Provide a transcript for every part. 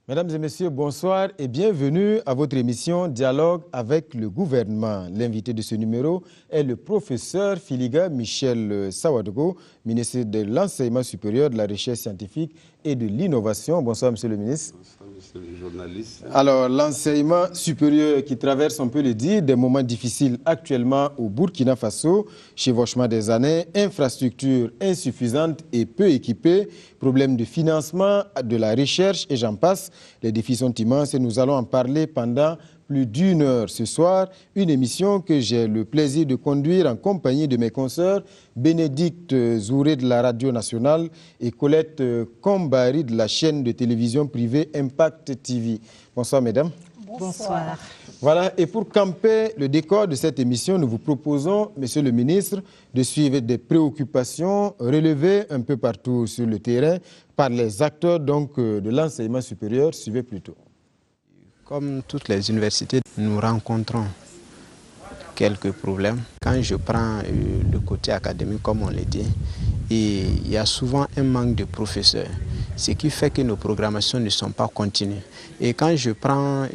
Mesdames et messieurs, bonsoir et bienvenue à votre émission Dialogue avec le gouvernement. L'invité de ce numéro est le professeur Filiga Michel Sawadogo, ministre de l'Enseignement supérieur, de la Recherche scientifique et de l'Innovation. Bonsoir, monsieur le ministre. Bonsoir, monsieur le journaliste. Alors, l'enseignement supérieur qui traverse, on peut le dire, des moments difficiles actuellement au Burkina Faso, chevauchement des années, infrastructures insuffisantes et peu équipées, problèmes de financement, de la recherche et j'en passe. Les défis sont immenses et nous allons en parler pendant plus d'une heure ce soir. Une émission que j'ai le plaisir de conduire en compagnie de mes consoeurs Bénédicte Zouré de la Radio Nationale et Colette Kombari de la chaîne de télévision privée Impact TV. Bonsoir mesdames. Bonsoir. Voilà, et pour camper le décor de cette émission, nous vous proposons, monsieur le ministre, de suivre des préoccupations relevées un peu partout sur le terrain par les acteurs de l'enseignement supérieur. Suivez plutôt. Comme toutes les universités, nous rencontrons quelques problèmes. Quand je prends le côté académique, comme on l'a dit, il y a souvent un manque de professeurs, ce qui fait que nos programmations ne sont pas continues. Et quand je prends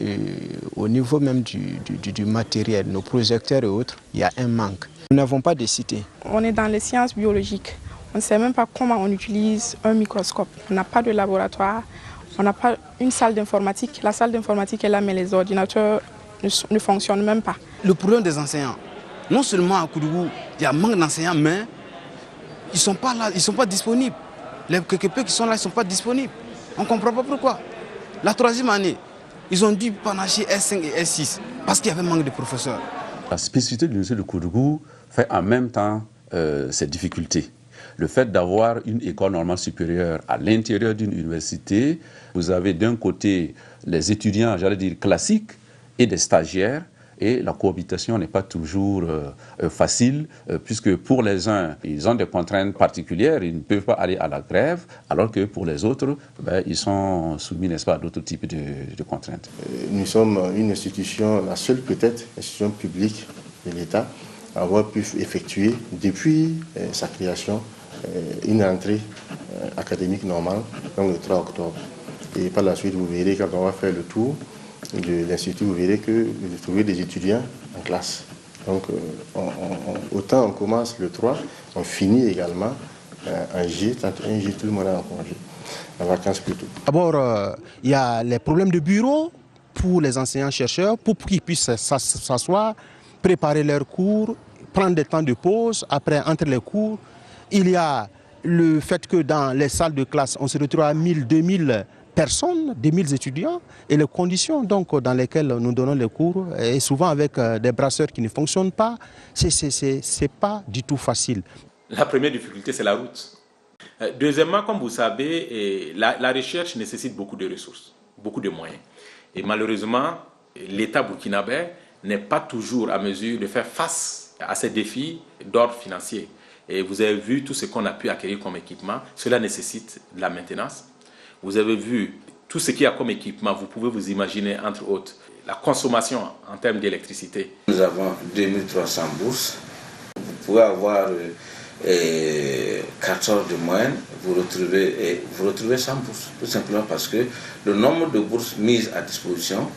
au niveau même du matériel, nos projecteurs et autres, il y a un manque. Nous n'avons pas de cité. On est dans les sciences biologiques. On ne sait même pas comment on utilise un microscope. On n'a pas de laboratoire. On n'a pas une salle d'informatique. La salle d'informatique est là, mais les ordinateurs ne fonctionnent même pas. Le problème des enseignants, non seulement à Koudougou, il y a un manque d'enseignants, mais ils ne sont pas là, ils ne sont pas disponibles. Les quelques peu qui sont là, ils ne sont pas disponibles. On ne comprend pas pourquoi. La troisième année, ils ont dû panacher S5 et S6 parce qu'il y avait un manque de professeurs. La spécificité de l'université de Koudougou fait en même temps ces difficultés. Le fait d'avoir une école normale supérieure à l'intérieur d'une université, vous avez d'un côté les étudiants, j'allais dire classiques, et des stagiaires, et la cohabitation n'est pas toujours facile, puisque pour les uns, ils ont des contraintes particulières, ils ne peuvent pas aller à la grève, alors que pour les autres, ils sont soumis, n'est-ce pas, à d'autres types de contraintes. Nous sommes une institution, la seule peut-être institution publique de l'État, à avoir pu effectuer depuis sa création une entrée académique normale, donc le 3 octobre. Et par la suite, vous verrez, quand on va faire le tour de l'Institut, vous verrez que vous trouvez des étudiants en classe. Donc, autant on commence le 3, on finit également en J, tant un J, tout le monde est en congé, en vacances plutôt. D'abord, il y a les problèmes de bureau pour les enseignants-chercheurs, pour qu'ils puissent s'asseoir, préparer leurs cours, prendre des temps de pause, après, entre les cours. Il y a le fait que dans les salles de classe, on se retrouve à 1000, 2000 personnes, 2000 étudiants, et les conditions donc, dans lesquelles nous donnons les cours, et souvent avec des brasseurs qui ne fonctionnent pas, c'est pas du tout facile. La première difficulté, c'est la route. Deuxièmement, comme vous savez, la recherche nécessite beaucoup de ressources, beaucoup de moyens. Et malheureusement, l'État burkinabé n'est pas toujours à mesure de faire face à ces défis d'ordre financier. Et vous avez vu tout ce qu'on a pu acquérir comme équipement. Cela nécessite de la maintenance. Vous avez vu tout ce qu'il y a comme équipement. Vous pouvez vous imaginer, entre autres, la consommation en termes d'électricité. Nous avons 2300 bourses. Vous pouvez avoir 4 heures de moyenne. Vous retrouvez 100 bourses. Tout simplement parce que le nombre de bourses mises à disposition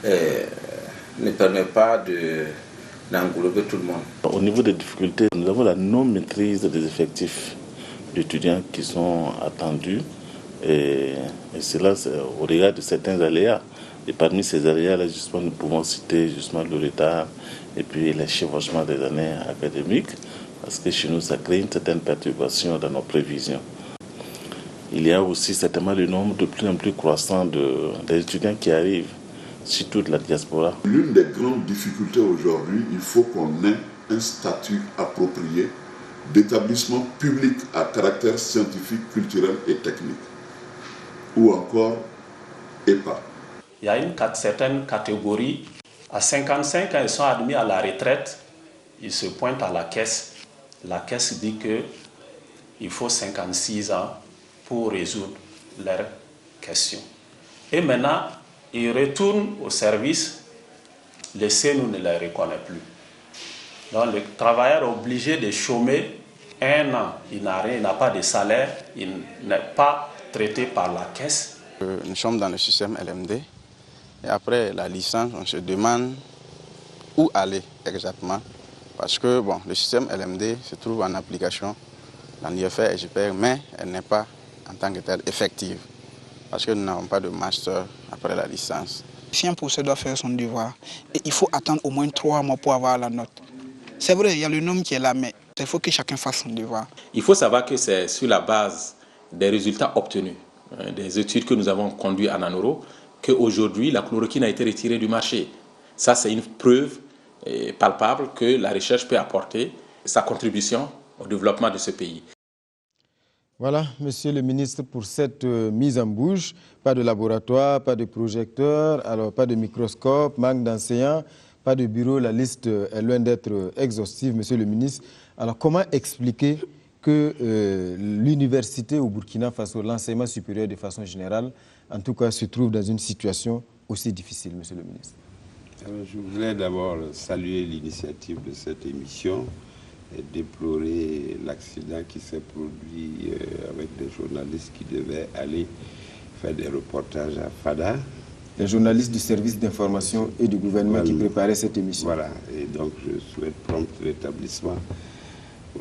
ne permet pas d'englober tout le monde. Au niveau des difficultés, nous avons la non-maîtrise des effectifs d'étudiants qui sont attendus. Et cela, c'est au regard de certains aléas. Et parmi ces aléas-là, justement, nous pouvons citer justement le retard et puis les chevauchements des années académiques, parce que chez nous, ça crée une certaine perturbation dans nos prévisions. Il y a aussi certainement le nombre de plus en plus croissant d'étudiants qui arrivent, surtout de la diaspora. L'une des grandes difficultés aujourd'hui, il faut qu'on ait un statut approprié d'établissement public à caractère scientifique, culturel et technique, ou encore EPA. Il y a certaines catégories, à 55 ans, ils sont admis à la retraite, ils se pointent à la caisse. La caisse dit qu'il faut 56 ans pour résoudre leurs questions. Et maintenant, ils retournent au service, le CNU ne les reconnaît plus. Donc le travailleur est obligé de chômer 1 an. Il n'a rien, il n'a pas de salaire, il n'est pas traité par la caisse. Nous sommes dans le système LMD et après la licence, on se demande où aller exactement parce que bon, le système LMD se trouve en application dans l'IFR et JPR, mais elle n'est pas en tant que telle effective parce que nous n'avons pas de master après la licence. Si un professeur doit faire son devoir, et il faut attendre au moins 3 mois pour avoir la note. C'est vrai, il y a le nom qui est là, mais il faut que chacun fasse son devoir. Il faut savoir que c'est sur la base des résultats obtenus, des études que nous avons conduites en Anoro, qu'aujourd'hui la chloroquine a été retirée du marché. Ça, c'est une preuve palpable que la recherche peut apporter sa contribution au développement de ce pays. Voilà, monsieur le ministre, pour cette mise en bouche. Pas de laboratoire, pas de projecteur, alors pas de microscope, manque d'enseignants, pas de bureau. La liste est loin d'être exhaustive, monsieur le ministre. Alors, comment expliquer que l'université au Burkina Faso, l'enseignement supérieur de façon générale, en tout cas, se trouve dans une situation aussi difficile, monsieur le ministre? Alors, je voudrais d'abord saluer l'initiative de cette émission et déplorer l'accident qui s'est produit avec des journalistes qui devaient aller faire des reportages à Fada. Les journalistes du service d'information et du gouvernement qui préparaient cette émission. Voilà, et donc je souhaite prompt rétablissement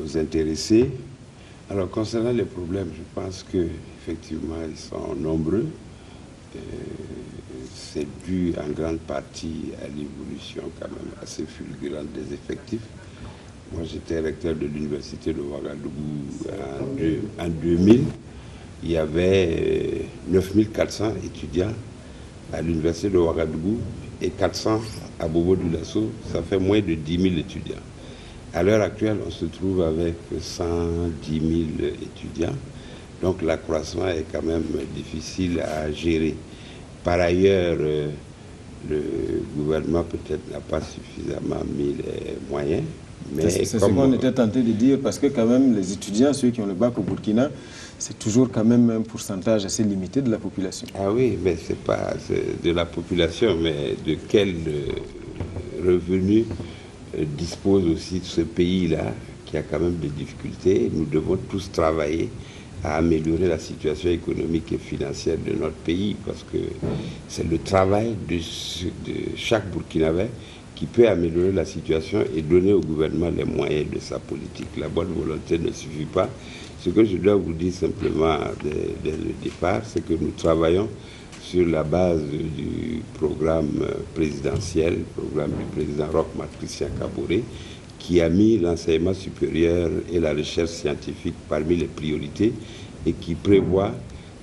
aux intéressés. Alors concernant les problèmes, je pense qu'effectivement ils sont nombreux. C'est dû en grande partie à l'évolution quand même assez fulgurante des effectifs. Moi, j'étais recteur de l'université de Ouagadougou en 2000. Il y avait 9400 étudiants à l'université de Ouagadougou et 400 à Bobo-Dioulasso. Ça fait moins de 10 000 étudiants. À l'heure actuelle, on se trouve avec 110 000 étudiants. Donc, l'accroissement est quand même difficile à gérer. Par ailleurs, le gouvernement peut-être n'a pas suffisamment mis les moyens. C'est ce qu'on était tenté de dire, parce que quand même les étudiants, ceux qui ont le bac au Burkina, c'est toujours quand même un pourcentage assez limité de la population. Ah oui, mais c'est pas de la population, mais de quel revenu dispose aussi ce pays-là, qui a quand même des difficultés. Nous devons tous travailler à améliorer la situation économique et financière de notre pays, parce que c'est le travail de chaque Burkinabé qui peut améliorer la situation et donner au gouvernement les moyens de sa politique. La bonne volonté ne suffit pas. Ce que je dois vous dire simplement dès le départ, c'est que nous travaillons sur la base du programme présidentiel, le programme du président Roch-Marc Christian Kaboré, qui a mis l'enseignement supérieur et la recherche scientifique parmi les priorités et qui prévoit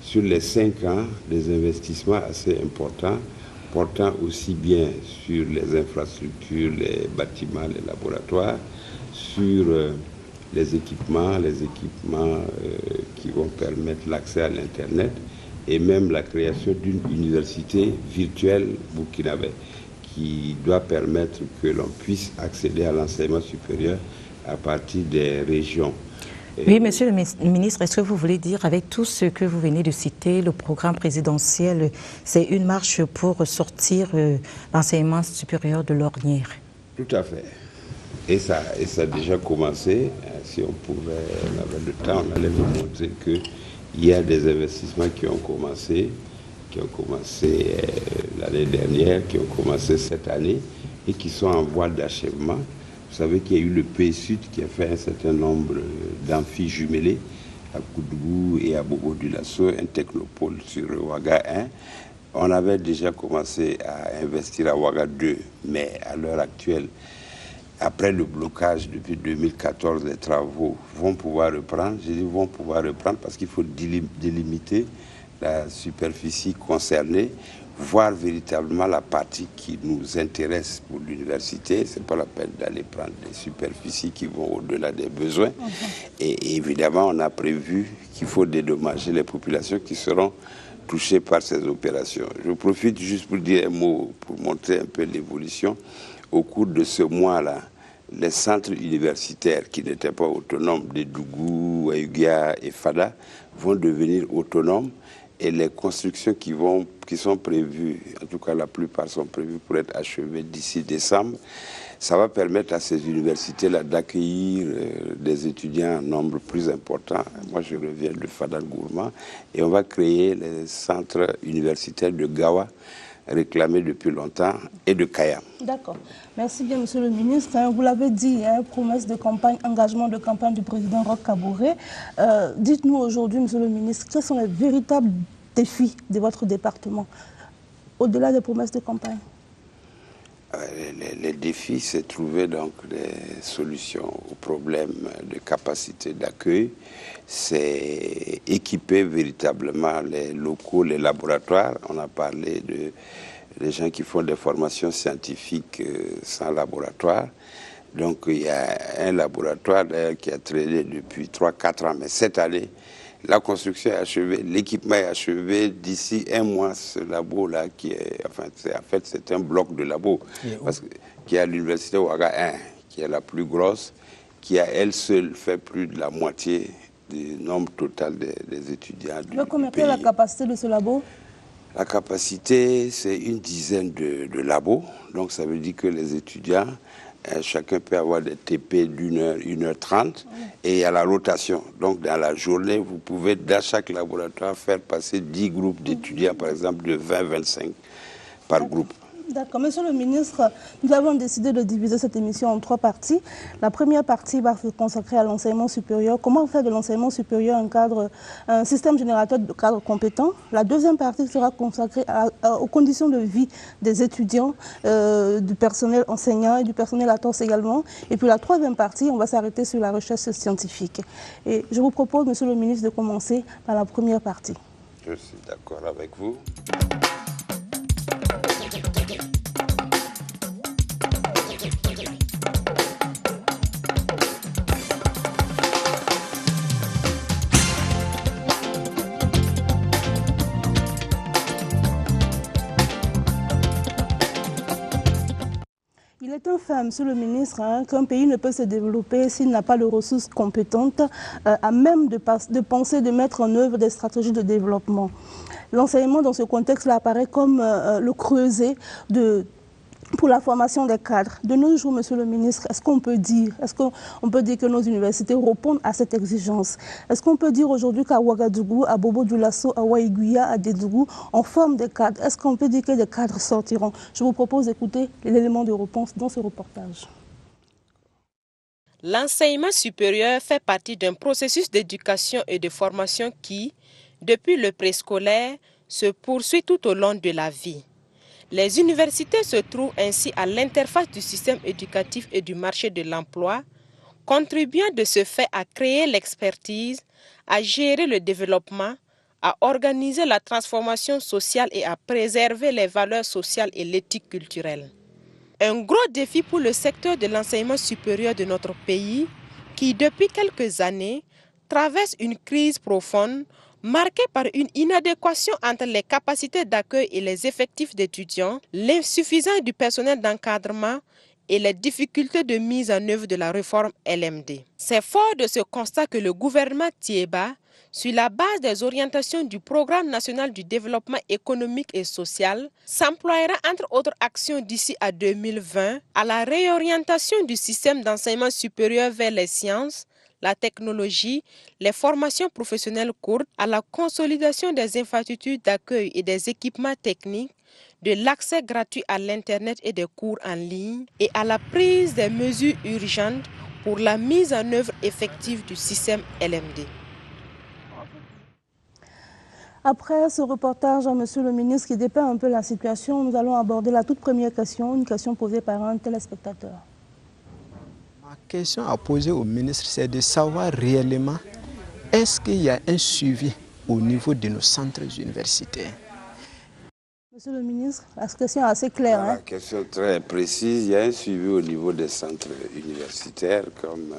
sur les 5 ans des investissements assez importants, portant aussi bien sur les infrastructures, les bâtiments, les laboratoires, sur les équipements qui vont permettre l'accès à l'Internet et même la création d'une université virtuelle burkinabé qui doit permettre que l'on puisse accéder à l'enseignement supérieur à partir des régions. Oui, monsieur le ministre, est-ce que vous voulez dire, avec tout ce que vous venez de citer, le programme présidentiel, c'est une marche pour sortir l'enseignement supérieur de l'ornière? Tout à fait. Et ça a déjà commencé. Si on avait le temps, on allait vous montrer qu'il y a des investissements qui ont commencé l'année dernière, qui ont commencé cette année et qui sont en voie d'achèvement. Vous savez qu'il y a eu le PSUD qui a fait un certain nombre d'amphis jumelés à Koudougou et à Bobo-Dioulasso, un technopôle sur Ouaga 1. On avait déjà commencé à investir à Ouaga 2, mais à l'heure actuelle, après le blocage depuis 2014, les travaux vont pouvoir reprendre. Je dis vont pouvoir reprendre parce qu'il faut délimiter la superficie concernée, voir véritablement la partie qui nous intéresse pour l'université. Ce n'est pas la peine d'aller prendre des superficies qui vont au-delà des besoins. Et évidemment, on a prévu qu'il faut dédommager les populations qui seront touchées par ces opérations. Je profite juste pour dire un mot, pour montrer un peu l'évolution. Au cours de ce mois-là, les centres universitaires qui n'étaient pas autonomes, de Dougou, Ayugia et Fada, vont devenir autonomes. et les constructions qui sont prévues, en tout cas la plupart sont prévues pour être achevées d'ici décembre, ça va permettre à ces universités-là d'accueillir des étudiants en nombre plus important. Moi, je reviens de Fadal Gourma et on va créer les centres universitaires de Gawa, réclamés depuis longtemps, et de Kayam. D'accord. Merci bien, Monsieur le ministre. Vous l'avez dit, il y a une promesse de campagne, engagement de campagne du président Roch Kaboré. Dites-nous aujourd'hui, Monsieur le ministre, quels sont les véritables défis de votre département, au-delà des promesses de campagne? Les défis, c'est trouver donc des solutions aux problèmes de capacité d'accueil, c'est équiper véritablement les locaux, les laboratoires. On a parlé des gens qui font des formations scientifiques sans laboratoire. Donc il y a un laboratoire qui a traîné depuis 3-4 ans, mais cette année, la construction est achevée, l'équipement est achevé. D'ici un mois, ce labo-là, c'est un bloc de labo, qui est à l'université Ouaga 1, qui est la plus grosse, qui à elle seule fait plus de la moitié du nombre total des étudiants du pays. Quelle est la capacité de ce labo? La capacité, c'est une dizaine de labos. Donc ça veut dire que les étudiants, chacun peut avoir des TP d'1 heure, 1h30, et il y a la rotation. Donc dans la journée, vous pouvez dans chaque laboratoire faire passer 10 groupes d'étudiants, par exemple de 20-25 par groupe. D'accord. Monsieur le ministre, nous avons décidé de diviser cette émission en 3 parties. La première partie va se consacrer à l'enseignement supérieur. Comment faire de l'enseignement supérieur un système générateur de cadres compétents. La deuxième partie sera consacrée aux conditions de vie des étudiants, du personnel enseignant et du personnel à TOS également. Et puis la troisième partie, on va s'arrêter sur la recherche scientifique. Et je vous propose, monsieur le ministre, de commencer par la première partie. Je suis d'accord avec vous. Il est un fait, monsieur le ministre, qu'un pays ne peut se développer s'il n'a pas de ressources compétentes à même de penser, de mettre en œuvre des stratégies de développement. L'enseignement dans ce contexte-là apparaît comme le creuset pour la formation des cadres. De nos jours, monsieur le ministre, est-ce qu'on peut dire que nos universités répondent à cette exigence? Est-ce qu'on peut dire aujourd'hui qu'à Ouagadougou, à Bobo Dioulasso, à Waïguya, à Dédougou, on forme des cadres? Est-ce qu'on peut dire que des cadres sortiront? Je vous propose d'écouter l'élément de réponse dans ce reportage. L'enseignement supérieur fait partie d'un processus d'éducation et de formation qui, depuis le préscolaire, se poursuit tout au long de la vie. Les universités se trouvent ainsi à l'interface du système éducatif et du marché de l'emploi, contribuant de ce fait à créer l'expertise, à gérer le développement, à organiser la transformation sociale et à préserver les valeurs sociales et l'éthique culturelle. Un gros défi pour le secteur de l'enseignement supérieur de notre pays qui, depuis quelques années, traverse une crise profonde marquée par une inadéquation entre les capacités d'accueil et les effectifs d'étudiants, l'insuffisance du personnel d'encadrement et les difficultés de mise en œuvre de la réforme LMD. C'est fort de ce constat que le gouvernement Thiéba, sur la base des orientations du Programme national du développement économique et social, s'emploiera entre autres actions d'ici à 2020 à la réorientation du système d'enseignement supérieur vers les sciences, la technologie, les formations professionnelles courtes, à la consolidation des infrastructures d'accueil et des équipements techniques, de l'accès gratuit à l'Internet et des cours en ligne, et à la prise des mesures urgentes pour la mise en œuvre effective du système LMD. Après ce reportage, monsieur le ministre, qui dépeint un peu la situation, nous allons aborder la toute première question, une question posée par un téléspectateur. Ma question à poser au ministre, c'est de savoir réellement, est-ce qu'il y a un suivi au niveau de nos centres universitaires? Monsieur le ministre, la question est assez claire. La question très précise. Il y a un suivi au niveau des centres universitaires, comme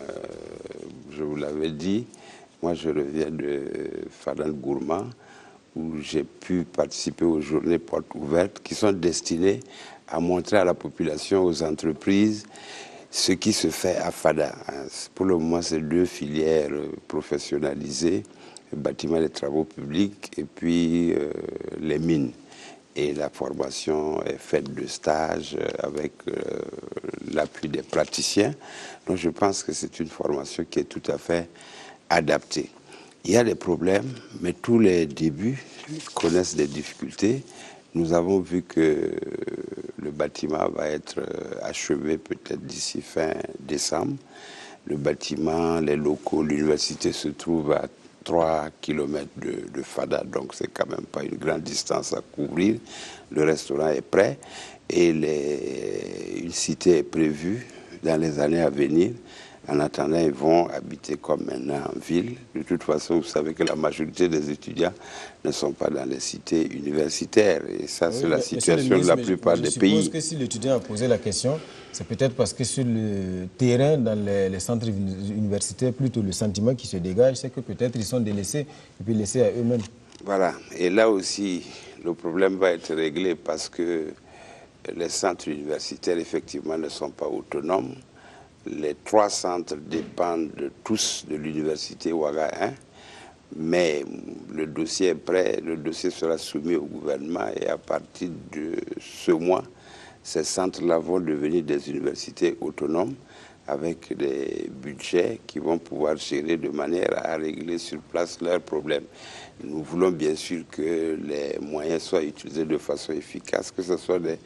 je vous l'avais dit. Moi, je reviens de Fadal Gourma, où j'ai pu participer aux journées portes ouvertes qui sont destinées à montrer à la population, aux entreprises, ce qui se fait à Fada. Pour le moment, c'est 2 filières professionnalisées, bâtiment des travaux publics et puis les mines. Et la formation est faite de stages avec l'appui des praticiens. Donc je pense que c'est une formation qui est tout à fait adaptée. Il y a des problèmes, mais tous les débuts connaissent des difficultés. Nous avons vu que le bâtiment va être achevé peut-être d'ici fin décembre. Le bâtiment, les locaux, l'université se trouve à 3 km de Fada, donc c'est quand même pas une grande distance à couvrir. Le restaurant est prêt et une cité est prévue dans les années à venir. En attendant, ils vont habiter comme maintenant en ville. De toute façon, vous savez que la majorité des étudiants ne sont pas dans les cités universitaires. Et ça, c'est la situation de la plupart des pays. Je suppose que si l'étudiant a posé la question, c'est peut-être parce que sur le terrain, dans les centres universitaires, plutôt le sentiment qui se dégage, c'est que peut-être ils sont délaissés et puis laissés à eux-mêmes. Voilà. Et là aussi, le problème va être réglé parce que les centres universitaires, effectivement, ne sont pas autonomes. Les 3 centres dépendent tous de l'université Ouaga 1, mais le dossier est prêt, le dossier sera soumis au gouvernement et à partir de ce mois, ces centres-là vont devenir des universités autonomes avec des budgets qui vont pouvoir gérer de manière à régler sur place leurs problèmes. Nous voulons bien sûr que les moyens soient utilisés de façon efficace, que ce soit des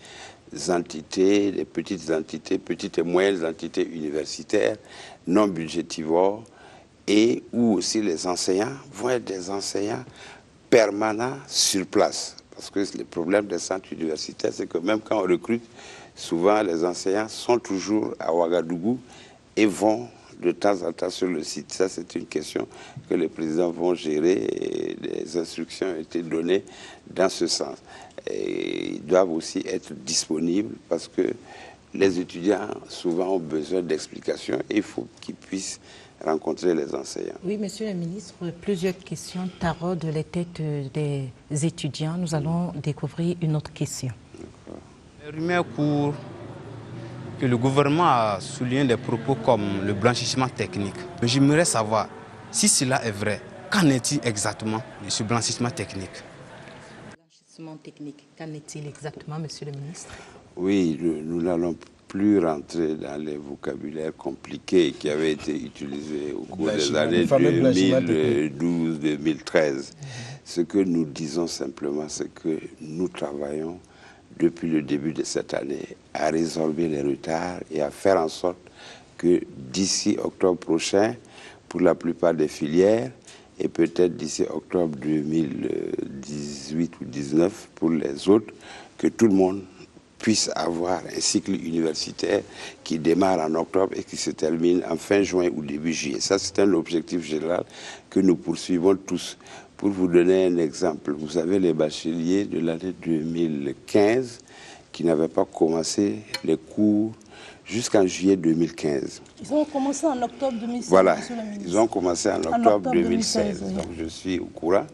entités, des petites et moyennes entités universitaires, non budgétivores, et où aussi les enseignants vont être des enseignants permanents sur place. Parce que le problème des centres universitaires, c'est que même quand on recrute, souvent les enseignants sont toujours à Ouagadougou et vont de temps en temps sur le site. Ça, c'est une question que les présidents vont gérer et des instructions ont été données dans ce sens. Et ils doivent aussi être disponibles parce que les étudiants souvent ont besoin d'explications et il faut qu'ils puissent rencontrer les enseignants. Oui, monsieur le ministre, plusieurs questions taraudent les têtes des étudiants. Nous allons découvrir une autre question. Les rumeurs courent que le gouvernement a souligné des propos comme le blanchissement technique. J'aimerais savoir si cela est vrai. Qu'en est-il exactement de ce blanchissement technique? Blanchissement technique, qu'en est-il exactement, monsieur le ministre? Oui, nous n'allons plus rentrer dans les vocabulaires compliqués qui avaient été utilisés au cours des années 2012-2013. Ce que nous disons simplement, c'est que nous travaillons depuis le début de cette année à résorber les retards et à faire en sorte que d'ici octobre prochain, pour la plupart des filières, et peut-être d'ici octobre 2018 ou 2019 pour les autres, que tout le monde puisse avoir un cycle universitaire qui démarre en octobre et qui se termine en fin juin ou début juillet. Ça, c'est un objectif général que nous poursuivons tous. Pour vous donner un exemple, vous avez les bacheliers de l'année 2015 qui n'avaient pas commencé les cours jusqu'en juillet 2015. Ils ont commencé en octobre 2016. Voilà, ils ont commencé en octobre 2016. Oui. Donc je suis au courant.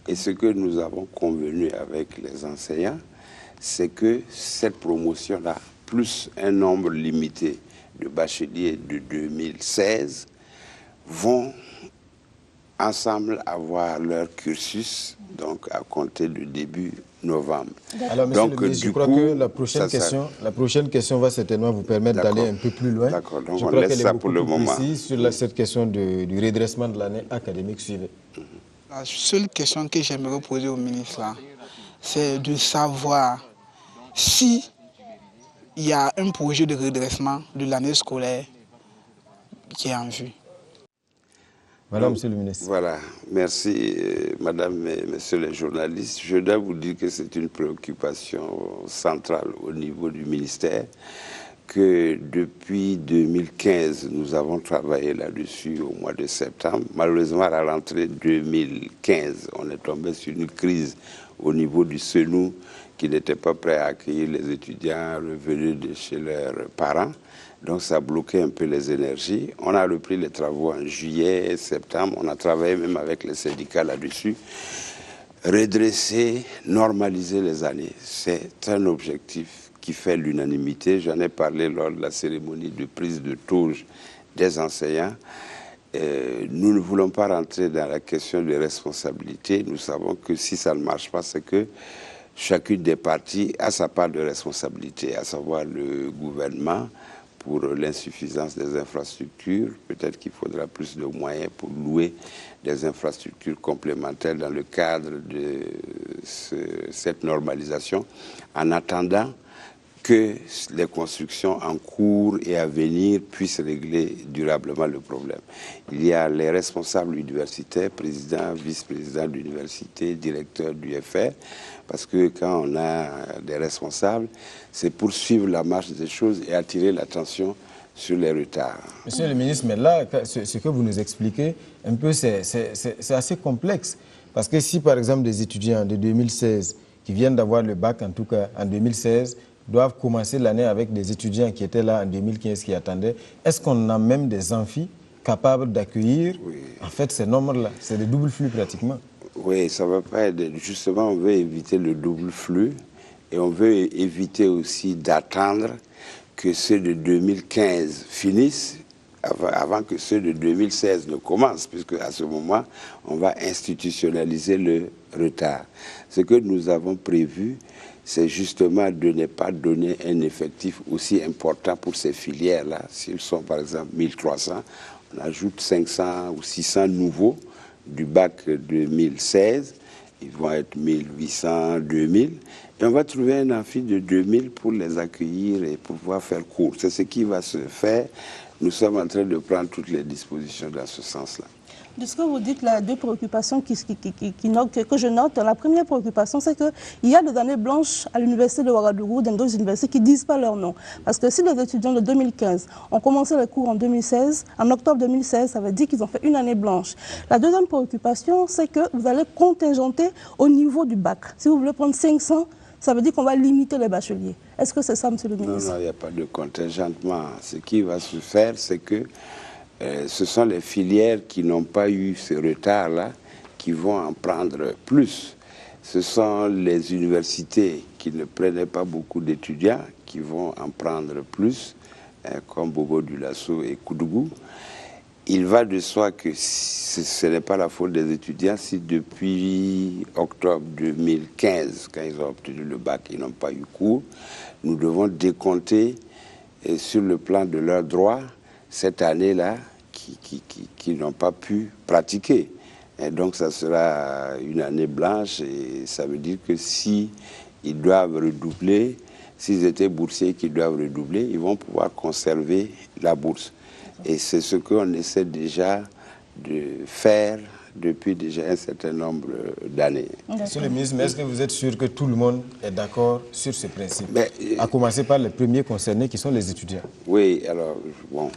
Et ce que nous avons convenu avec les enseignants, c'est que cette promotion-là, plus un nombre limité de bacheliers de 2016, vont ensemble avoir leur cursus, donc à compter du début novembre. Alors, monsieur le ministre, je crois que la prochaine question va certainement vous permettre d'aller un peu plus loin. D'accord, donc je on crois laisse ça pour le moment. Sur cette question du redressement de l'année académique suivie. La seule question que j'aimerais poser au ministre, c'est de savoir si il y a un projet de redressement de l'année scolaire qui est en vue. Voilà, monsieur le ministre. Voilà, merci madame et messieurs les journalistes. Je dois vous dire que c'est une préoccupation centrale au niveau du ministère, que depuis 2015, nous avons travaillé là-dessus au mois de septembre. Malheureusement, à la rentrée 2015, on est tombé sur une crise au niveau du SENU qui n'était pas prêt à accueillir les étudiants revenus de chez leurs parents. Donc ça bloquait un peu les énergies. On a repris les travaux en juillet, septembre. On a travaillé même avec les syndicats là-dessus. Redresser, normaliser les années, c'est un objectif qui fait l'unanimité. J'en ai parlé lors de la cérémonie de prise de touche des enseignants. nous ne voulons pas rentrer dans la question de responsabilité. Nous savons que si ça ne marche pas, c'est que chacune des parties a sa part de responsabilité, à savoir le gouvernement pour l'insuffisance des infrastructures. Peut-être qu'il faudra plus de moyens pour louer des infrastructures complémentaires dans le cadre de cette normalisation, en attendant que les constructions en cours et à venir puissent régler durablement le problème. Il y a les responsables universitaires, présidents, vice-présidents d'université, directeurs du FR, parce que quand on a des responsables, c'est pour suivre la marche des choses et attirer l'attention sur les retards. Monsieur le ministre, mais là, ce que vous nous expliquez, un peu, c'est assez complexe. Parce que si, par exemple, des étudiants de 2016 qui viennent d'avoir le bac, en tout cas en 2016, doivent commencer l'année avec des étudiants qui étaient là en 2015, qui attendaient. Est-ce qu'on a même des amphis capables d'accueillir en fait ces nombres-là? C'est des doubles flux pratiquement. Oui, ça ne va pas être... Justement, on veut éviter le double flux et on veut éviter aussi d'attendre que ceux de 2015 finissent avant que ceux de 2016 ne commencent, puisque à ce moment, on va institutionnaliser le retard. Ce que nous avons prévu, c'est justement de ne pas donner un effectif aussi important pour ces filières-là. S'ils sont par exemple 1300, on ajoute 500 ou 600 nouveaux du bac 2016. Ils vont être 1800, 2000. Et on va trouver un amphi de 2000 pour les accueillir et pouvoir faire cours. C'est ce qui va se faire. Nous sommes en train de prendre toutes les dispositions dans ce sens-là. De ce que vous dites, là, deux préoccupations que je note. La première préoccupation, c'est qu'il y a des années blanches à l'université de Ouagadougou, dans d'autres universités qui ne disent pas leur nom. Parce que si les étudiants de 2015 ont commencé les cours en 2016, en octobre 2016, ça veut dire qu'ils ont fait une année blanche. La deuxième préoccupation, c'est que vous allez contingenter au niveau du bac. Si vous voulez prendre 500, ça veut dire qu'on va limiter les bacheliers. Est-ce que c'est ça, monsieur le ministre? Non, il n'y a pas de contingentement. Ce qui va se faire, c'est que ce sont les filières qui n'ont pas eu ce retard-là qui vont en prendre plus. Ce sont les universités qui ne prenaient pas beaucoup d'étudiants qui vont en prendre plus, comme Bobo-Dioulasso et Koudougou. Il va de soi que ce n'est pas la faute des étudiants si depuis octobre 2015, quand ils ont obtenu le bac, ils n'ont pas eu cours. Nous devons décompter sur le plan de leurs droits cette année-là qui n'ont pas pu pratiquer. Et donc ça sera une année blanche et ça veut dire que si ils doivent redoubler, s'ils étaient boursiers qui doivent redoubler, ils vont pouvoir conserver la bourse. Et c'est ce qu'on essaie déjà de faire depuis déjà un certain nombre d'années. Monsieur le ministre, mais est-ce que vous êtes sûr que tout le monde est d'accord sur ce principe? À commencer par les premiers concernés qui sont les étudiants. Oui, alors, bon,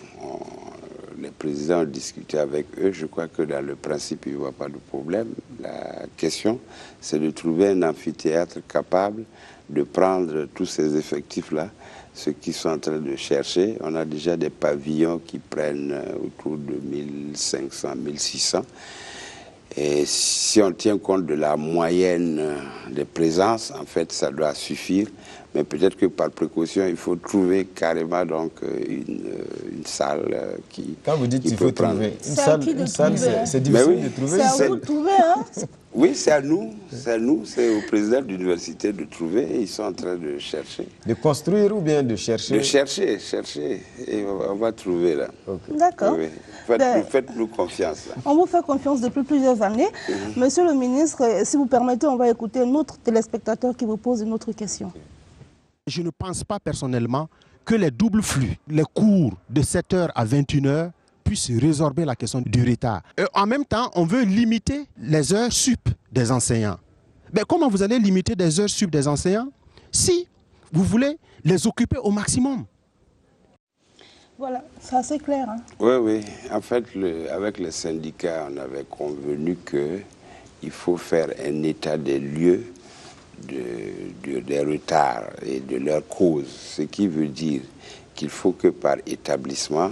les présidents ont discuté avec eux. Je crois que dans le principe, il n'y aura pas de problème. La question, c'est de trouver un amphithéâtre capable de prendre tous ces effectifs-là, ceux qui sont en train de chercher. On a déjà des pavillons qui prennent autour de 1500, 1600. Et si on tient compte de la moyenne des présences, en fait, ça doit suffire. Mais peut-être que par précaution, il faut trouver carrément donc une salle qui. Quand vous dites qu'il faut trouver une salle, c'est difficile de trouver. C'est à vous de trouver, hein? Oui, c'est à nous, c'est au président de l'université de trouver. Ils sont en train de chercher. De construire ou bien de chercher? De chercher. Et on va trouver là. Okay. D'accord. Oui. Faites-nous confiance. Là. On vous fait confiance depuis plusieurs années. Monsieur le ministre, si vous permettez, on va écouter un autre téléspectateur qui vous pose une autre question. Je ne pense pas personnellement que les doubles flux, les cours de 7h à 21h, puissent résorber la question du retard. Et en même temps, on veut limiter les heures sup des enseignants. Mais comment vous allez limiter des heures sup des enseignants si vous voulez les occuper au maximum? Voilà, c'est assez clair. Hein? Oui. En fait, avec les syndicats, on avait convenu qu'il faut faire un état des lieux des retards et de leurs causes. Ce qui veut dire qu'il faut que par établissement,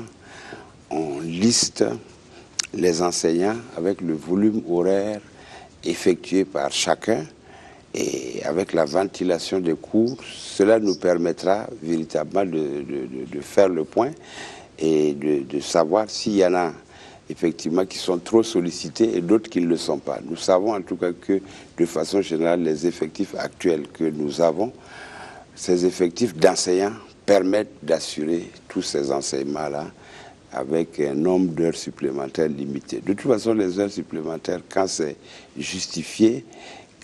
on liste les enseignants avec le volume horaire effectué par chacun et avec la ventilation des cours. Cela nous permettra véritablement de faire le point et de savoir s'il y en a effectivement, qui sont trop sollicités et d'autres qui ne le sont pas. Nous savons en tout cas que, de façon générale, les effectifs actuels que nous avons, ces effectifs d'enseignants permettent d'assurer tous ces enseignements-là avec un nombre d'heures supplémentaires limité. De toute façon, les heures supplémentaires, quand c'est justifié,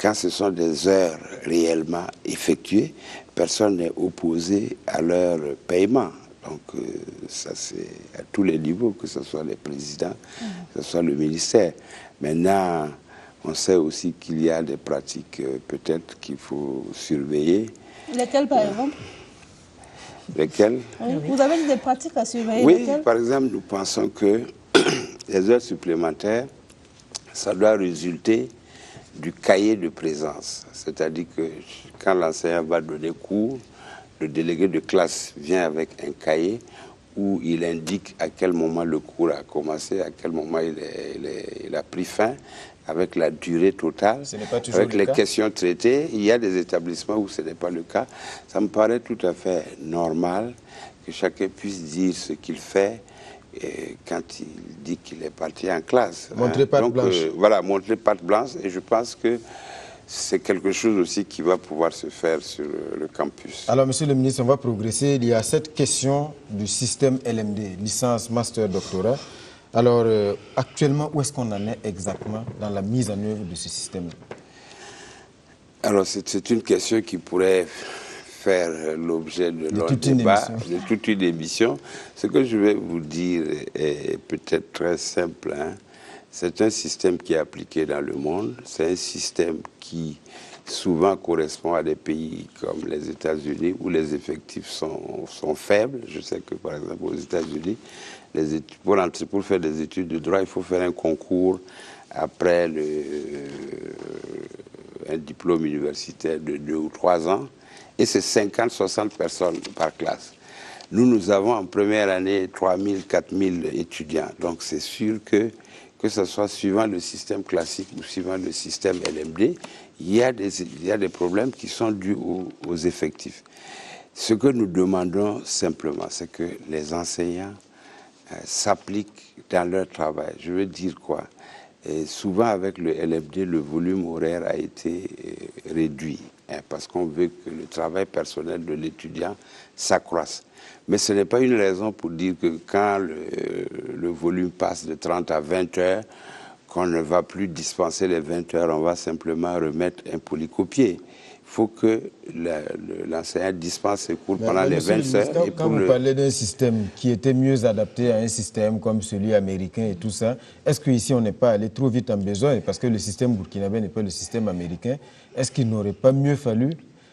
quand ce sont des heures réellement effectuées, personne n'est opposé à leur paiement. Donc ça c'est à tous les niveaux, que ce soit les présidents, que ce soit le ministère. Maintenant, on sait aussi qu'il y a des pratiques peut-être qu'il faut surveiller. Lesquelles par exemple? Lesquelles? Oui. Vous avez des pratiques à surveiller? Oui, lesquelles? par exemple, nous pensons que les heures supplémentaires, ça doit résulter du cahier de présence. C'est-à-dire que quand l'enseignant va donner cours, le délégué de classe vient avec un cahier où il indique à quel moment le cours a commencé, à quel moment il a pris fin, avec la durée totale, avec les questions traitées. Il y a des établissements où ce n'est pas le cas. Ça me paraît tout à fait normal que chacun puisse dire ce qu'il fait quand il dit qu'il est parti en classe. Montrer patte blanche. Voilà, montrer patte blanche. Et je pense que c'est quelque chose aussi qui va pouvoir se faire sur le campus. Alors, monsieur le ministre, on va progresser. Il y a cette question du système LMD, licence, master, doctorat. Alors, actuellement, où est-ce qu'on en est exactement dans la mise en œuvre de ce système? Alors, c'est une question qui pourrait faire l'objet de longs débats, de toute une émission. Ce que je vais vous dire est peut-être très simple. C'est un système qui est appliqué dans le monde. C'est un système qui souvent correspond à des pays comme les États-Unis où les effectifs sont faibles. Je sais que, par exemple, aux États-Unis, pour faire des études de droit, il faut faire un concours après un diplôme universitaire de 2 ou 3 ans. Et c'est 50-60 personnes par classe. Nous avons en première année 3000, 4000 étudiants. Donc c'est sûr que ce soit suivant le système classique ou suivant le système LMD, il y a des problèmes qui sont dus aux effectifs. Ce que nous demandons simplement, c'est que les enseignants s'appliquent dans leur travail. Je veux dire quoi? Et souvent avec le LMD, le volume horaire a été réduit parce qu'on veut que le travail personnel de l'étudiant s'accroisse. Mais ce n'est pas une raison pour dire que quand le volume passe de 30 à 20 heures, qu'on ne va plus dispenser les 20 heures, on va simplement remettre un polycopier. Il faut que l'enseignant dispense ses cours pendant les 20 heures. Quand vous parlez d'un système qui était mieux adapté à un système comme celui américain et tout ça, est-ce qu'ici on n'est pas allé trop vite en besoin? Parce que le système burkinabé n'est pas le système américain. Est-ce qu'il n'aurait pas mieux fallu,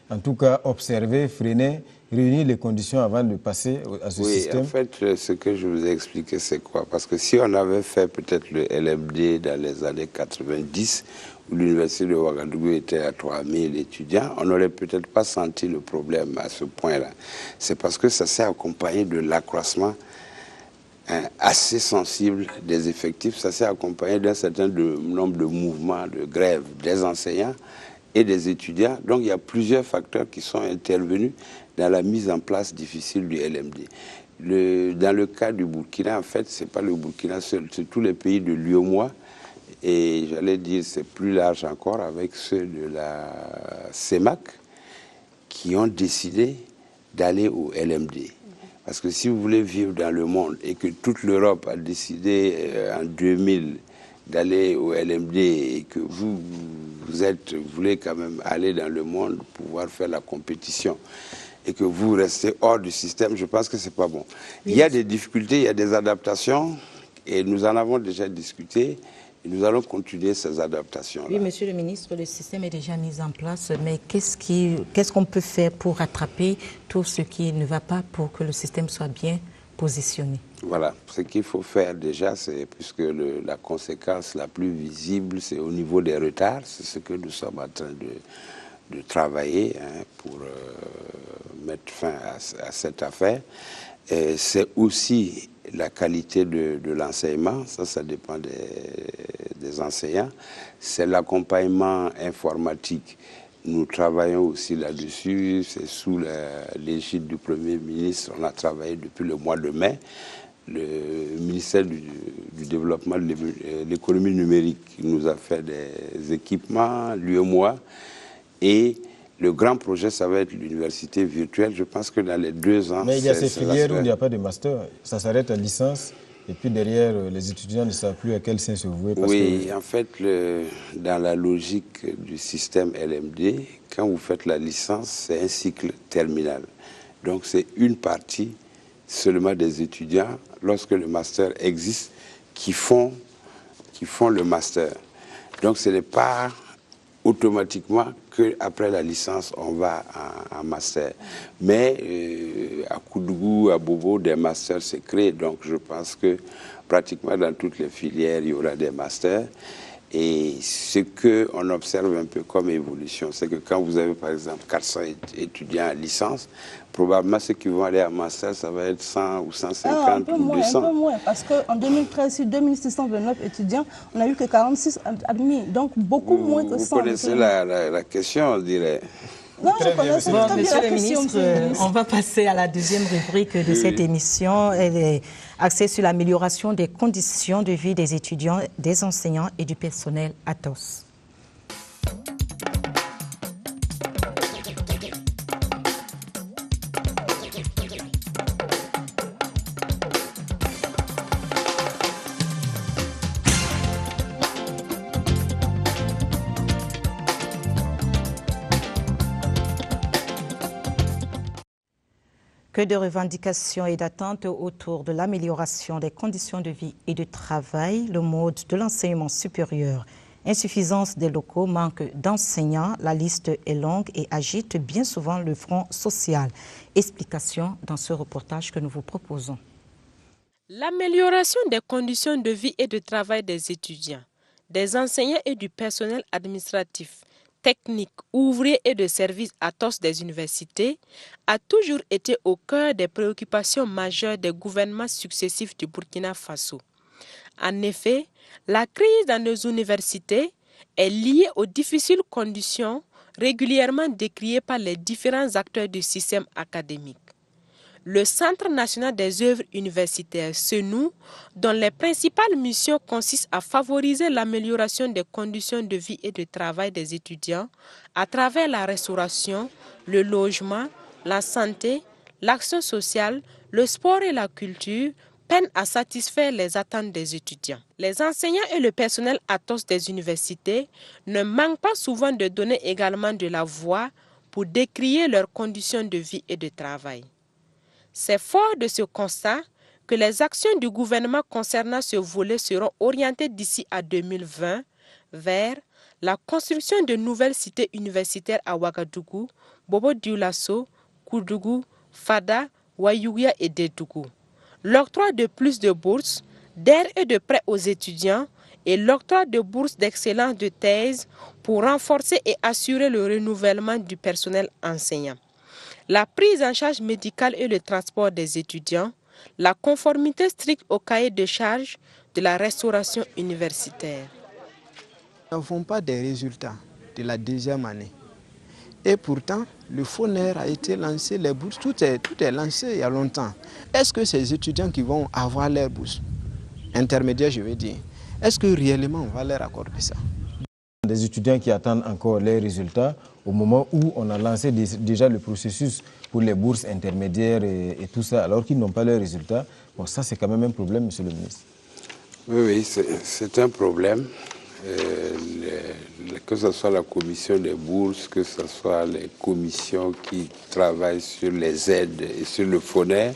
en tout cas, observer, freiner, réunir les conditions avant de passer à ce système? Oui, en fait, ce que je vous ai expliqué, c'est quoi? Parce que si on avait fait peut-être le LMD dans les années 90, où l'université de Ouagadougou était à 3000 étudiants, on n'aurait peut-être pas senti le problème à ce point-là. C'est parce que ça s'est accompagné de l'accroissement assez sensible des effectifs. Ça s'est accompagné d'un certain nombre de mouvements de grève des enseignants et des étudiants. Donc il y a plusieurs facteurs qui sont intervenus dans la mise en place difficile du LMD. Dans le cas du Burkina, en fait, ce n'est pas le Burkina seul, c'est tous les pays de l'UEMOA. Et j'allais dire, c'est plus large encore avec ceux de la CEMAC qui ont décidé d'aller au LMD. Parce que si vous voulez vivre dans le monde et que toute l'Europe a décidé en 2000 d'aller au LMD et que vous voulez quand même aller dans le monde, pouvoir faire la compétition et que vous restez hors du système, je pense que ce n'est pas bon. Il y a des difficultés, il y a des adaptations et nous en avons déjà discuté. Et nous allons continuer ces adaptations-là. Oui, monsieur le ministre, le système est déjà mis en place, mais qu'est-ce qu'on peut faire pour rattraper tout ce qui ne va pas pour que le système soit bien positionné? Voilà, ce qu'il faut faire déjà, c'est, puisque la conséquence la plus visible, c'est au niveau des retards, c'est ce que nous sommes en train de travailler pour mettre fin à cette affaire. C'est aussi la qualité de l'enseignement, ça dépend des enseignants. C'est l'accompagnement informatique. Nous travaillons aussi là-dessus, c'est sous l'égide du Premier ministre, on a travaillé depuis le mois de mai. Le ministère du du développement de l'économie numérique. Il nous a fait des équipements, l'UEMOA, et le grand projet, ça va être l'université virtuelle. Je pense que dans les 2 ans... Mais il y a ces filières où il n'y a pas de master. Ça s'arrête à licence. Et puis derrière, les étudiants ne savent plus à quel sein se vouer. Oui, en fait, dans la logique du système LMD, quand vous faites la licence, c'est un cycle terminal. Donc c'est une partie seulement des étudiants, lorsque le master existe, qui font le master. Donc ce n'est pas automatiquement qu'après la licence, on va en master. Mais à Koudougou, à Bobo, des masters se créent. Donc je pense que pratiquement dans toutes les filières, il y aura des masters. Et ce qu'on observe un peu comme évolution, c'est que quand vous avez par exemple 400 étudiants en licence, probablement ceux qui vont aller en master, ça va être 100 ou 150 ou 200. Un peu moins, parce qu'en 2013, sur 2629 étudiants, on n'a eu que 46 admis, donc beaucoup moins que 100. Vous connaissez la question, on dirait. Non, je connais ça. Bon, monsieur le ministre, on va passer à la deuxième rubrique de cette émission. Elle est axée sur l'amélioration des conditions de vie des étudiants, des enseignants et du personnel ATOS. Que de revendications et d'attentes autour de l'amélioration des conditions de vie et de travail, le mode de l'enseignement supérieur, insuffisance des locaux, manque d'enseignants, la liste est longue et agite bien souvent le front social. Explication dans ce reportage que nous vous proposons. L'amélioration des conditions de vie et de travail des étudiants, des enseignants et du personnel administratif, techniques, ouvriers et de services ATOS des universités a toujours été au cœur des préoccupations majeures des gouvernements successifs du Burkina Faso. En effet, la crise dans nos universités est liée aux difficiles conditions régulièrement décriées par les différents acteurs du système académique. Le Centre national des œuvres universitaires, CNU, dont les principales missions consistent à favoriser l'amélioration des conditions de vie et de travail des étudiants à travers la restauration, le logement, la santé, l'action sociale, le sport et la culture, peine à satisfaire les attentes des étudiants. Les enseignants et le personnel ATOS des universités ne manquent pas souvent de donner également de la voix pour décrier leurs conditions de vie et de travail. C'est fort de ce constat que les actions du gouvernement concernant ce volet seront orientées d'ici à 2020 vers la construction de nouvelles cités universitaires à Ouagadougou, Bobo-Dioulasso, Koudougou, Fada, Wayouya et Dédougou. L'octroi de plus de bourses, d'aide et de prêts aux étudiants et l'octroi de bourses d'excellence de thèse pour renforcer et assurer le renouvellement du personnel enseignant. La prise en charge médicale et le transport des étudiants, la conformité stricte au cahier de charges de la restauration universitaire. Nous n'avons pas des résultats de la deuxième année. Et pourtant, le FONER a été lancé, les bourses, tout est lancé il y a longtemps. Est-ce que ces étudiants qui vont avoir leurs bourses, intermédiaires je veux dire, est-ce que réellement on va leur accorder ça? Des étudiants qui attendent encore les résultats au moment où on a lancé déjà le processus pour les bourses intermédiaires et tout ça, alors qu'ils n'ont pas leurs résultats. Bon, ça c'est quand même un problème, monsieur le ministre. Oui, c'est un problème. Que ce soit la commission des bourses, que ce soit les commissions qui travaillent sur les aides et sur le FONER,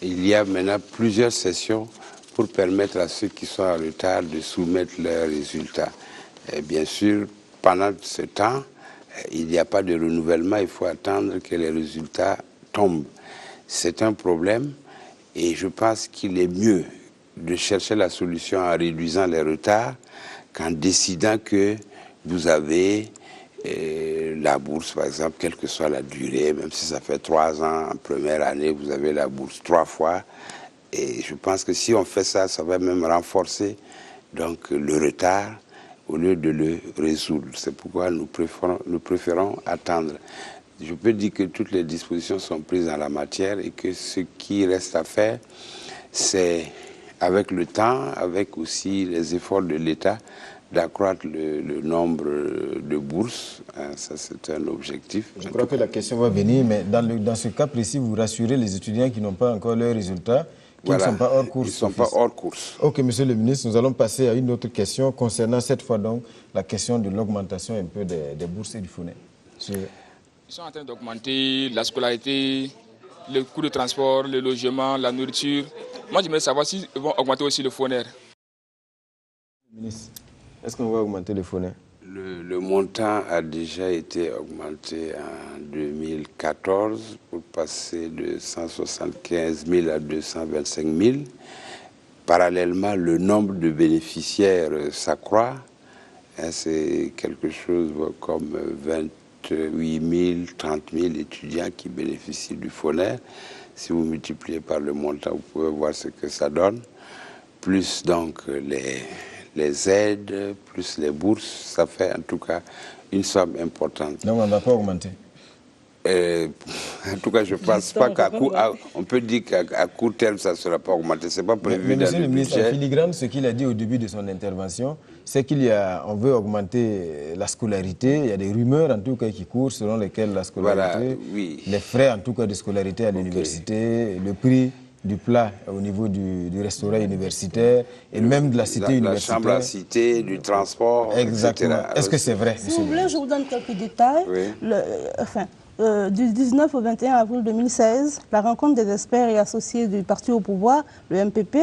il y a maintenant plusieurs sessions pour permettre à ceux qui sont en retard de soumettre leurs résultats. Et bien sûr, pendant ce temps, il n'y a pas de renouvellement, il faut attendre que les résultats tombent. C'est un problème et je pense qu'il est mieux de chercher la solution en réduisant les retards qu'en décidant que vous avez la bourse, par exemple, quelle que soit la durée, même si ça fait 3 ans, en première année, vous avez la bourse 3 fois. Et je pense que si on fait ça, ça va même renforcer donc, le retard au lieu de le résoudre. C'est pourquoi nous préférons attendre. Je peux dire que toutes les dispositions sont prises en la matière et que ce qui reste à faire, c'est avec le temps, avec aussi les efforts de l'État, d'accroître le nombre de bourses. Ça, c'est un objectif. Je crois que la question va venir, mais dans ce cas précis, vous rassurez les étudiants qui n'ont pas encore leurs résultats, qui ne sont pas hors course. Ils ne sont pas hors course. Ok, monsieur le ministre, nous allons passer à une autre question concernant cette fois donc la question de l'augmentation un peu des bourses et du FONER. Ils sont en train d'augmenter la scolarité, le coût de transport, le logement, la nourriture. Moi, j'aimerais savoir s'ils vont augmenter aussi le FONER. Ministre, est-ce qu'on va augmenter le FONER? Le montant a déjà été augmenté en 2014 pour passer de 175 000 à 225 000. Parallèlement, le nombre de bénéficiaires s'accroît. C'est quelque chose comme 28 000, 30 000 étudiants qui bénéficient du FONER. Si vous multipliez par le montant, vous pouvez voir ce que ça donne. Plus donc les aides, plus les bourses, ça fait en tout cas une somme importante. Donc on ne va pas augmenter? En tout cas, je ne pense pas on peut dire qu'à court terme, ça ne sera pas augmenté. Ce n'est pas prévu dans le ministre, budget. en filigrane, ce qu'il a dit au début de son intervention, c'est qu'on veut augmenter la scolarité. Il y a des rumeurs en tout cas qui courent selon lesquelles la scolarité, les frais en tout cas de scolarité à l'université, le prix du plat au niveau du restaurant universitaire et même de la cité universitaire. La chambre à cité, du transport, exactement. etc. Est-ce que c'est vrai? Si vous voulez, je vous donne quelques détails. Oui. Du 19 au 21 avril 2016, la rencontre des experts et associés du parti au pouvoir, le MPP,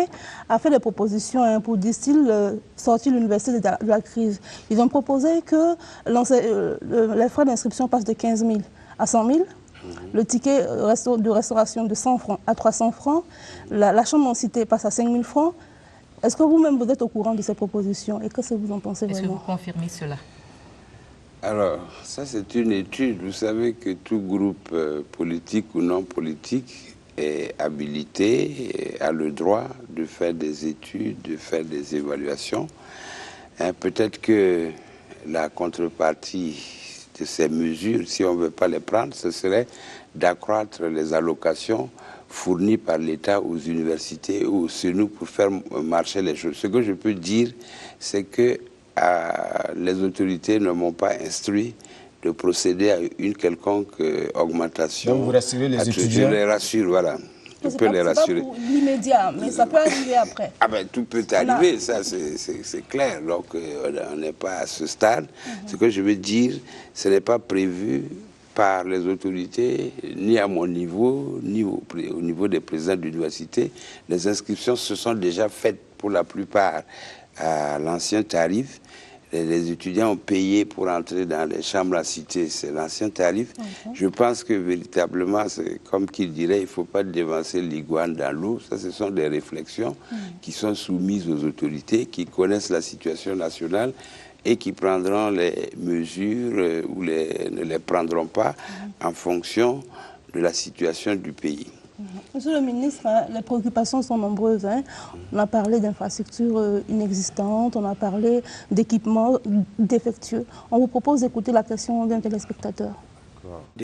a fait des propositions pour, disent-ils, sortir l'université de la crise. Ils ont proposé que les frais d'inscription passent de 15 000 à 100 000. Le ticket de restauration de 100 francs à 300 francs. La chambre en cité passe à 5 000 francs. Est-ce que vous-même vous êtes au courant de ces propositions et qu'est-ce que vous en pensez vraiment? Est-ce que vous confirmez cela? Alors, ça c'est une étude. Vous savez que tout groupe politique ou non politique est habilité et a le droit de faire des études, de faire des évaluations. Peut-être que la contrepartie de ces mesures, si on ne veut pas les prendre, ce serait d'accroître les allocations fournies par l'État aux universités ou sur nous pour faire marcher les choses. Ce que je peux dire, c'est que les autorités ne m'ont pas instruit de procéder à une quelconque augmentation. Donc vous rassurez les étudiants? Je les rassure, voilà. Je peux les rassurer. C'est pas pour l'immédiat, mais ça peut arriver après. Ah ben tout peut arriver, ça c'est clair. Donc on n'est pas à ce stade. Ce que je veux dire, ce n'est pas prévu par les autorités, ni à mon niveau, ni au niveau des présidents d'université. Les inscriptions se sont déjà faites pour la plupart à l'ancien tarif. Les étudiants ont payé pour entrer dans les chambres à cité, c'est l'ancien tarif. Je pense que véritablement, c'est comme qu'il dirait, il ne faut pas dévancer l'iguane dans l'eau. Ça, ce sont des réflexions qui sont soumises aux autorités, qui connaissent la situation nationale et qui prendront les mesures ou ne les prendront pas en fonction de la situation du pays. Monsieur le ministre, les préoccupations sont nombreuses. On a parlé d'infrastructures inexistantes, on a parlé d'équipements défectueux. On vous propose d'écouter la question d'un téléspectateur.